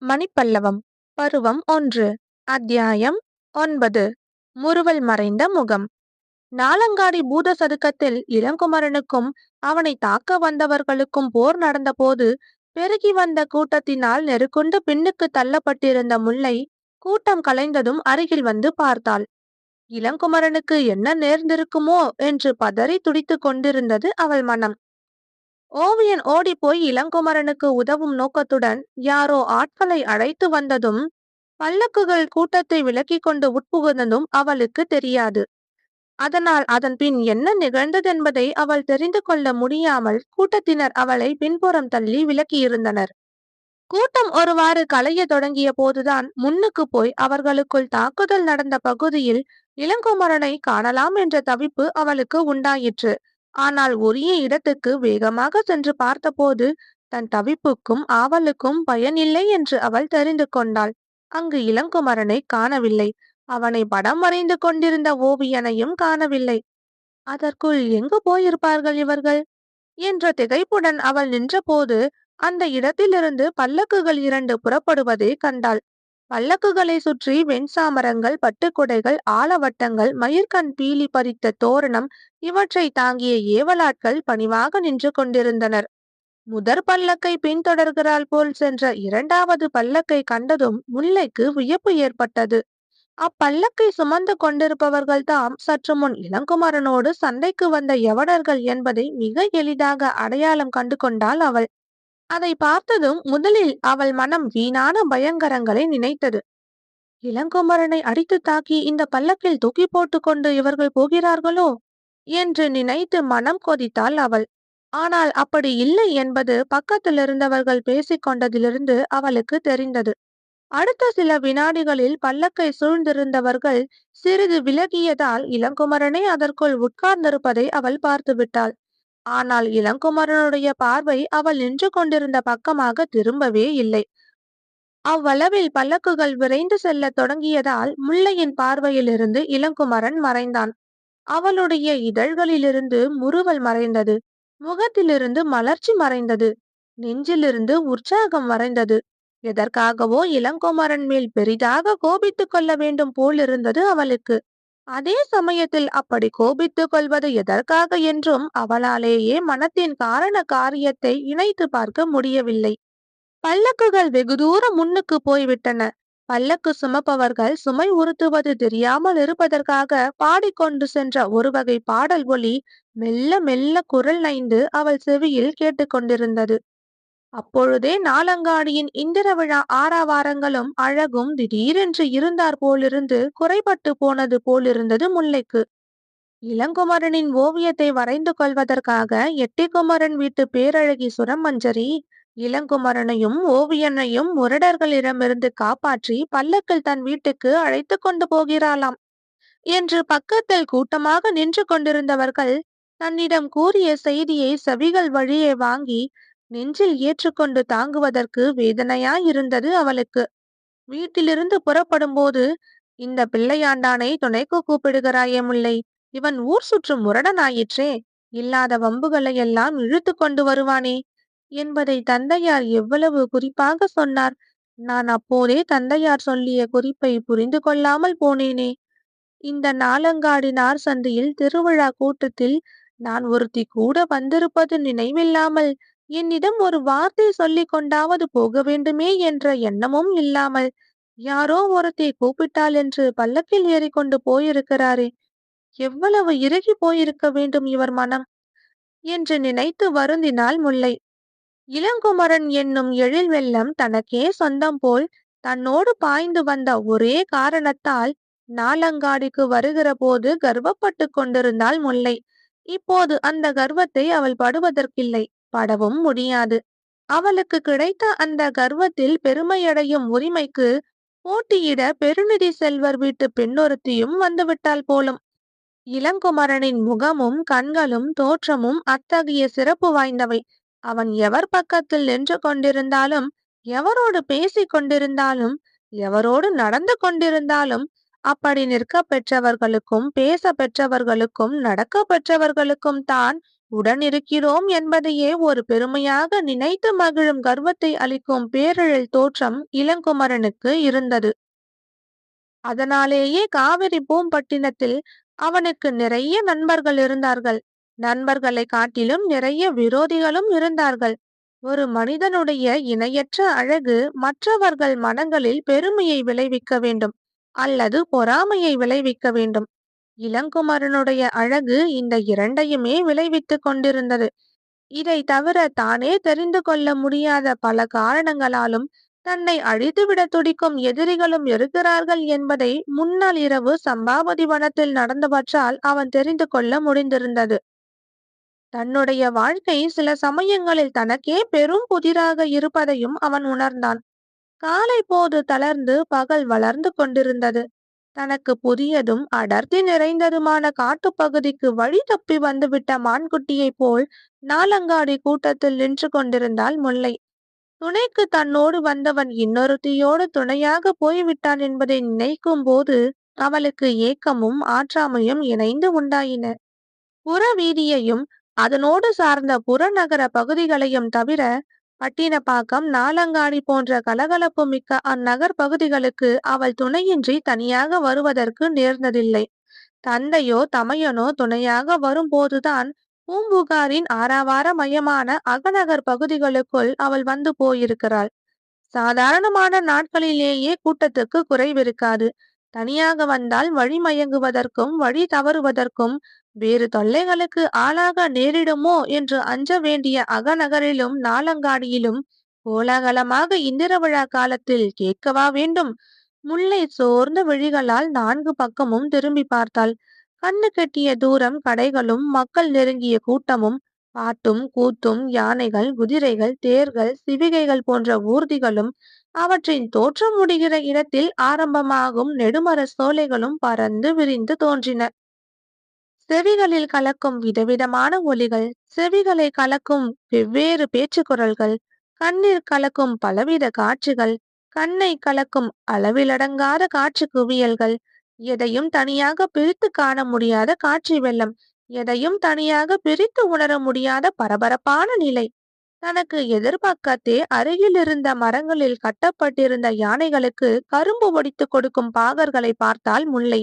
மணிப்பல்லவம் பருவம் 1 அத்தியாயம் 9 முறுவல் மறைந்த முகம். நாலங்காடி பூத சதுக்கத்தில் இளங்குமரனுக்கும் அவனை தாக்க வந்தவர்களுக்கும் போர் நடந்தபோது பெருகி வந்த கூட்டத்தினால் நெருக்குண்டு பின்னுக்கு தள்ளப்பட்டிருந்த முல்லை கூட்டம் கலைந்ததும் அருகில் வந்து பார்த்தாள். இளங்குமரனுக்கு என்ன நேர்ந்திருக்குமோ என்று பதறி துடித்துக் கொண்டிருந்தது அவள் மனம். ஓவியன் ஓடிப்போய் இளங்குமரனுக்கு உதவும் நோக்கத்துடன் யாரோ ஆட்களை அழைத்து வந்ததும் பல்லக்குகள் கூட்டத்தை விலக்கிக் கொண்டு உட்புகுந்ததும் அவளுக்கு தெரியாது. அதனால் அதன் பின் என்ன நிகழ்ந்ததென்பதை அவள் தெரிந்து கொள்ள முடியாமல் கூட்டத்தினர் அவளை பின்புறம் தள்ளி விலக்கியிருந்தனர். கூட்டம் ஒருவாறு கலைய தொடங்கிய போதுதான் முன்னுக்கு போய் அவர்களுக்குள் தாக்குதல் நடந்த பகுதியில் இளங்குமரனை காணலாம் என்ற தவிப்பு அவளுக்கு உண்டாயிற்று. ஆனால் உரிய இடத்துக்கு வேகமாக சென்று பார்த்தபோது தன் தவிப்புக்கும் ஆவலுக்கும் பயனில்லை என்று அவள் தெரிந்து கொண்டாள். அங்கு இளங்குமரனை காணவில்லை. அவனை படம் வரைந்து கொண்டிருந்த ஓவியனையும் காணவில்லை. அதற்குள் எங்கு போயிருப்பார்கள் இவர்கள் என்ற திகைப்புடன் அவள் நின்றபோது அந்த இடத்திலிருந்து பல்லக்குகள் 2 புறப்படுவதை கண்டாள். பல்லக்குகளை சுற்றி வெண்சாமரங்கள், பட்டுக்குடைகள், ஆலவட்டங்கள், மயிர்கண் பீலி பறித்த தோரணம் இவற்றை தாங்கிய ஏவலாட்கள் பணிவாக நின்று கொண்டிருந்தனர். முதற் பல்லக்கை பின்தொடர்கிறாள் போல் சென்ற 2வது பல்லக்கை கண்டதும் முல்லைக்கு வியப்பு ஏற்பட்டது. அப்பல்லக்கை சுமந்து கொண்டிருப்பவர்கள் தாம் சற்று முன் இளங்குமரனோடு சண்டைக்கு வந்த யவனர்கள் என்பதை மிக எளிதாக அடையாளம் கண்டு கொண்டாள் அவள். அதை பார்த்ததும் முதலில் அவள் மனம் வீணான பயங்கரங்களை நினைத்தது. இளங்குமரனை அடித்து தாக்கி இந்த பல்லக்கில் தூக்கி போட்டு கொண்டு இவர்கள் போகிறார்களோ என்று நினைத்து மனம் கொதித்தாள் அவள். ஆனால் அப்படி இல்லை என்பது பக்கத்தில் இருந்தவர்கள் பேசிக் கொண்டதிலிருந்து அவளுக்கு தெரிந்தது. அடுத்த சில வினாடிகளில் பல்லக்கை சூழ்ந்திருந்தவர்கள் சிறிது விலகியதால் இளங்குமரனை அதற்குள் உட்கார்ந்திருப்பதை அவள் பார்த்துவிட்டாள். ஆனால் இளங்குமரனுடைய பார்வை அவள் நின்று கொண்டிருந்த பக்கமாக திரும்பவே இல்லை. அவ்வளவில் பல்லக்குகள் விரைந்து செல்ல தொடங்கியதால் முல்லையின் பார்வையிலிருந்து இளங்குமரன் மறைந்தான். அவளுடைய இதழ்களிலிருந்து முறுவல் மறைந்தது. முகத்திலிருந்து மலர்ச்சி மறைந்தது. நெஞ்சிலிருந்து உற்சாகம் மறைந்தது. எதற்காகவோ இளங்குமரன் மேல் பெரிதாக கோபித்துக் கொள்ள வேண்டும் போலிருந்தது அவளுக்கு. அதே சமயத்தில் அப்படி கோபித்துக் கொள்வது எதற்காக என்றும் அவளாலேயே மனத்தின் காரண காரியத்தை இணைத்து பார்க்க முடியவில்லை. பல்லக்குகள் வெகு தூரம் முன்னுக்கு போய்விட்டன. பல்லக்கு சுமப்பவர்கள் சுமை உறுத்துவது தெரியாமல் இருப்பதற்காக பாடிக்கொண்டு சென்ற ஒரு வகை பாடல் ஒலி மெல்ல மெல்ல குரல் நைந்து அவள் செவியில் கேட்டுக்கொண்டிருந்தது. அப்பொழுதே நாலங்காடியின் இந்திர விழா ஆரவாரங்களும் அழகும் திடீரென்று இருந்தார் போலிருந்து குறைபட்டு போனது போலிருந்தது முல்லைக்கு. இளங்குமரனின் ஓவியத்தை வரைந்து கொள்வதற்காக எட்டிக்குமரன் வீட்டு பேரழகி சுரமஞ்சரி இளங்குமரனையும் ஓவியனையும் முரடர்களிடமிருந்து காப்பாற்றி பல்லக்கில் தன் வீட்டுக்கு அழைத்து கொண்டு போகிறாளாம் என்று பக்கத்தில் கூட்டமாக நின்று கொண்டிருந்தவர்கள் தன்னிடம் கூறிய செய்தியை செவிகள் வழியே வாங்கி நெஞ்சில் ஏற்றுக்கொண்டு தாங்குவதற்கு வேதனையாயிருந்தது அவளுக்கு. வீட்டிலிருந்து புறப்படும் போது, இந்த பிள்ளையாண்டானை துணைக்கு கூப்பிடுகிறாயே முல்லை, இவன் ஊர் சுற்றும் முரடனாயிற்றே, இல்லாத வம்புகளை எல்லாம் இழுத்து கொண்டு வருவானே என்பதை தந்தையார் எவ்வளவு குறிப்பாக சொன்னார். நான் அப்போதே தந்தையார் சொல்லிய குறிப்பை புரிந்து கொள்ளாமல் போனேனே. இந்த நாலங்காடி நார் சந்தையில் திருவிழா கூட்டத்தில் நான் ஒருத்தி கூட வந்திருப்பது நினைவில்லாமல், என்னிடம் ஒரு வார்த்தை சொல்லிக் கொண்டாவது போக வேண்டுமே என்ற எண்ணமும் இல்லாமல், யாரோ ஒருத்தி கூப்பிட்டாள் என்று பல்லக்கில் ஏறிக்கொண்டு போயிருக்கிறாரே, எவ்வளவு இறுகி போயிருக்க வேண்டும் இவர் மனம் என்று நினைத்து வருந்தினாள் முல்லை. இளங்குமரன் என்னும் எழில் வெள்ளம் தனக்கே சொந்தம் போல் தன்னோடு பாய்ந்து வந்த ஒரே காரணத்தால் நாலங்காடிக்கு வருகிற போது கர்வப்பட்டு கொண்டிருந்தாள் முல்லை. இப்போது அந்த கர்வத்தை அவள் படுவதற்கில்லை, படவும் முடியாது. அவளுக்கு கிடைத்த அந்த கர்வத்தில் பெருமையடையும் உரிமைக்கு போட்டியிட பெருநிதி செல்வர் வீட்டு பெண்ணொருத்தியும் வந்துவிட்டாள் போலும். இளங்குமரனின் முகமும் கண்களும் தோற்றமும் அத்தகைய சிறப்பு வாய்ந்தவை. அவன் எவர் பக்கத்தில் நின்று கொண்டிருந்தாலும், எவரோடு பேசிக் கொண்டிருந்தாலும், எவரோடு நடந்து கொண்டிருந்தாலும், அப்படி நிற்க பெற்றவர்களுக்கும் பேச பெற்றவர்களுக்கும் நடக்க பெற்றவர்களுக்கும் தான் உடன் இருக்கிறோம் என்பதையே ஒரு பெருமையாக நினைத்து மகிழும் கர்வத்தை அளிக்கும் பேரெழில் தோற்றம் இளங்குமரனுக்கு இருந்தது. அதனாலேயே காவிரி பூம்பட்டினத்தில் அவனுக்கு நிறைய நண்பர்கள் இருந்தார்கள். நண்பர்களை காட்டிலும் நிறைய விரோதிகளும் இருந்தார்கள். ஒரு மனிதனுடைய இணையற்ற அழகு மற்றவர்கள் மனங்களில் பெருமையை விளைவிக்க வேண்டும் அல்லது பொறாமையை விளைவிக்க வேண்டும். இளங்குமரனுடைய அழகு இந்த இரண்டையுமே விளைவித்துக் கொண்டிருந்தது. இதை தவிர தானே தெரிந்து கொள்ள முடியாத பல காரணங்களாலும் தன்னை அழித்துவிட துடிக்கும் எதிரிகளும் இருக்கிறார்கள் என்பதை முன்னாள் இரவு சம்பாவதி வனத்தில் நடந்தவற்றால் அவன் தெரிந்து கொள்ள முடிந்திருந்தது. தன்னுடைய வாழ்க்கை சில சமயங்களில் தனக்கே பெரும் புதிராக இருப்பதையும் அவன் உணர்ந்தான். காலை போது தளர்ந்து பகல் வளர்ந்து கொண்டிருந்தது. தனக்கு புதியதும் அடர்த்தி நிறைந்ததுமான காட்டுப்பகுதிக்கு வழி தப்பி வந்துவிட்ட மான்குட்டியைப் போல் நாலங்காடி கூட்டத்தில் நின்று கொண்டிருந்தாள் முல்லை. துணைக்கு தன்னோடு வந்தவன் இன்னொருத்தியோடு துணையாக போய்விட்டான் என்பதை நினைக்கும் போது அவளுக்கு ஏக்கமும் ஆற்றாமையும் இணைந்து உண்டாயின. புற வீதியையும் அதனோடு சார்ந்த புறநகர பகுதிகளையும் தவிர பட்டினப்பாக்கம், நாலங்காடி போன்ற கலகலப்பு மிக்க அந்நகர் பகுதிகளுக்கு அவள் துணையின்றி தனியாக வருவதற்கு நேர்ந்ததில்லை. தந்தையோ தமையனோ துணையாக வரும்போதுதான் பூம்புகாரின் ஆரவாரமயமான அகநகர் பகுதிகளுக்குள் அவள் வந்து போயிருக்கிறாள். சாதாரணமான நாட்களிலேயே கூட்டத்துக்கு குறைவிருக்காது. தனியாக வந்தால் வழி மயங்குவதற்கும் வழி தவறுவதற்கும் வேறு தொல்லைகளுக்கு ஆளாக நேரிடுமோ என்று அஞ்ச வேண்டிய அகநகரிலும் நாலங்காடியிலும் கோலாகலமாக இந்திர விழா காலத்தில் கேட்கவா வேண்டும்? முல்லை சோர்ந்த விழிகளால் நான்கு பக்கமும் திரும்பி பார்த்தாள். கண்ணு கெட்டிய தூரம் கடைகளும் மக்கள் நெருங்கிய கூட்டமும் பாட்டும் கூத்தும் யானைகள் குதிரைகள் தேர்கள் சிவிகைகள் போன்ற ஊர்திகளும் அவற்றின் தோற்றம் முடிகிற இடத்தில் ஆரம்பமாகும் நெடுமர சோலைகளும் பறந்து விரிந்து தோன்றின. செவிகளில் கலக்கும் விதவிதமான ஒலிகள், செவிகளை கலக்கும் வெவ்வேறு பேச்சு குரல்கள், கண்ணீர் கலக்கும் பலவித காட்சிகள், கண்ணை கலக்கும் அளவிலடங்காத காட்சி குவியல்கள், எதையும் தனியாக பிரித்து காண முடியாத காட்சி வெள்ளம், எதையும் தனியாக பிரித்து உணர முடியாத பரபரப்பான நிலை. தனக்கு எதிர்பக்கத்தே அருகில் இருந்த மரங்களில் கட்டப்பட்டிருந்த யானைகளுக்கு கரும்பு ஒடித்து கொடுக்கும் பாகர்களை பார்த்தால் முல்லை.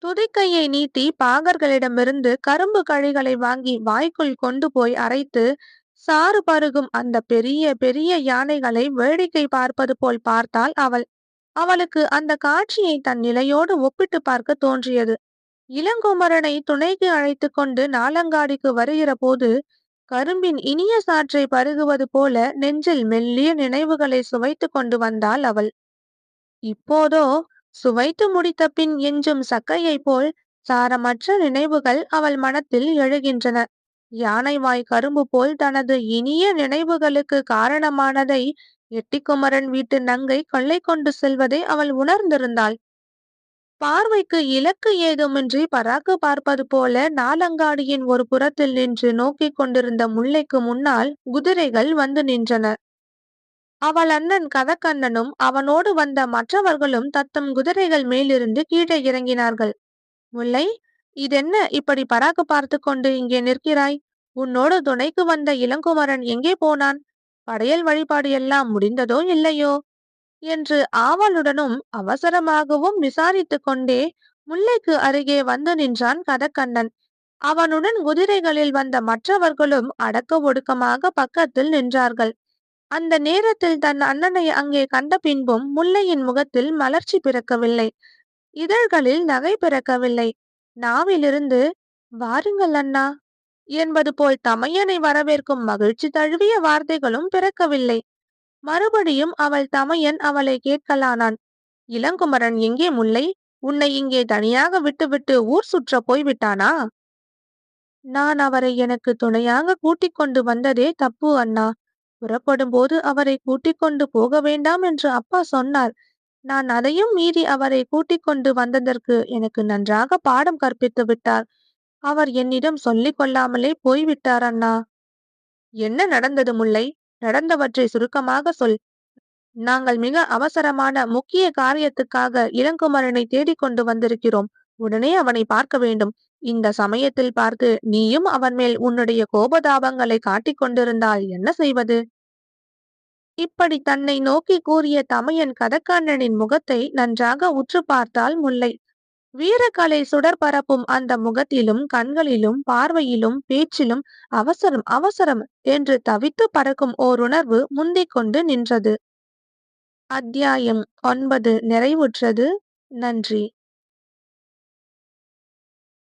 துதிக்கையை நீட்டி பாகர்களிடமிருந்து கரும்பு கழிகளை வாங்கி வாய்க்குள் கொண்டு போய் அரைத்து சாறு பருகும் அந்த பெரிய பெரிய யானைகளை வேடிக்கை பார்ப்பது போல் பார்த்தாள் அவள். அவளுக்கு அந்த காட்சியை தன் நிலையோடு ஒப்பிட்டு பார்க்க தோன்றியது. இளங்குமரனை துணைக்கு அழைத்து கொண்டு நாலங்காடிக்கு வருகிற போது கரும்பின் இனிய சாற்றை பருகுவது போல நெஞ்சில் மெல்லிய நினைவுகளை சுவைத்து கொண்டு வந்தாள் அவள். இப்போதோ சுவைத்து முடித்த பின் எஞ்சும் சக்கையைப் போல் சாரமற்ற நினைவுகள் அவள் மனத்தில் எழுகின்றன. யானைவாய் கரும்பு போல் தனது இனிய நினைவுகளுக்கு காரணமானதை எட்டிக்குமரன் வீட்டு நங்கை கொள்ளை கொண்டு செல்வதை அவள் உணர்ந்திருந்தாள். பார்வைக்கு இலக்கு ஏதுமின்றி பராக்கு பார்ப்பது போல நாலங்காடியின் ஒரு புறத்தில் நின்று நோக்கிக் கொண்டிருந்த முல்லைக்கு முன்னால் குதிரைகள் வந்து நின்றன. அவள் அண்ணன் கதக்கண்ணனும் அவனோடு வந்த மற்றவர்களும் தத்தம் குதிரைகள் மேலிருந்து கீழே இறங்கினார்கள். முல்லை, இதென்ன இப்படி பராக்கு பார்த்து கொண்டு இங்கே நிற்கிறாய்? உன்னோடு துணைக்கு வந்த இளங்குமரன் எங்கே போனான்? படையல் வழிபாடு எல்லாம் முடிந்ததோ இல்லையோ என்று ஆவலுடனும் அவசரமாகவும் விசாரித்து கொண்டே முல்லைக்கு அருகே வந்து நின்றான் கதக்கண்ணன். அவனுடன் குதிரைகளில் வந்த மற்றவர்களும் அடக்க ஒடுக்கமாக பக்கத்தில் நின்றார்கள். அந்த நேரத்தில் தன் அண்ணனை அங்கே கண்ட பின்பும் முல்லையின் முகத்தில் மலர்ச்சி பிறக்கவில்லை. இதழ்களில் நகை பிறக்கவில்லை. நாவிலிருந்து வாருங்கள் அண்ணா என்பது போல் தமையனை வரவேற்கும் மகிழ்ச்சி தழுவிய வார்த்தைகளும் பிறக்கவில்லை. மறுபடியும் அவள் தமையன் அவளை கேட்கலானான். இளங்குமரன் எங்கே முல்லை? உன்னை இங்கே தனியாக விட்டுவிட்டு ஊர் சுற்ற போய்விட்டானா? நான் அவரை எனக்கு துணையாக கூட்டிக் கொண்டு வந்ததே தப்பு அண்ணா. புறப்படும் போது அவரை கூட்டிக் கொண்டு போக வேண்டாம் என்று அப்பா சொன்னார். நான் அதையும் மீறி அவரை கூட்டிக் கொண்டு வந்ததற்கு எனக்கு நன்றாக பாடம் கற்பித்து விட்டார். அவர் என்னிடம் சொல்லிக் கொள்ளாமலே போய்விட்டார் அண்ணா. என்ன நடந்தது முல்லை? நடந்தவற்றை சுருக்கமாக சொல். நாங்கள் மிக அவசரமான முக்கிய காரியத்துக்காக இளங்குமரனை தேடிக் கொண்டு வந்திருக்கிறோம். உடனே அவனை பார்க்க வேண்டும். இந்த சமயத்தில் பார்த்து நீயும் அவன் மேல் உன்னுடைய கோபதாபங்களை காட்டிக் கொண்டிருந்தால் என்ன செய்வது? இப்படி தன்னை நோக்கி கூறிய தமையன் கதக்காண்ணனின் முகத்தை நன்றாக உற்று பார்த்தாள் முல்லை. வீரக்கலை சுடர் பரப்பும் அந்த முகத்திலும் கண்களிலும் பார்வையிலும் பேச்சிலும் அவசரம் அவசரம் என்று தவித்து பறக்கும் ஓருணர்வு முந்திக் கொண்டு நின்றது. அத்தியாயம் 9 நிறைவுற்றது. நன்றி.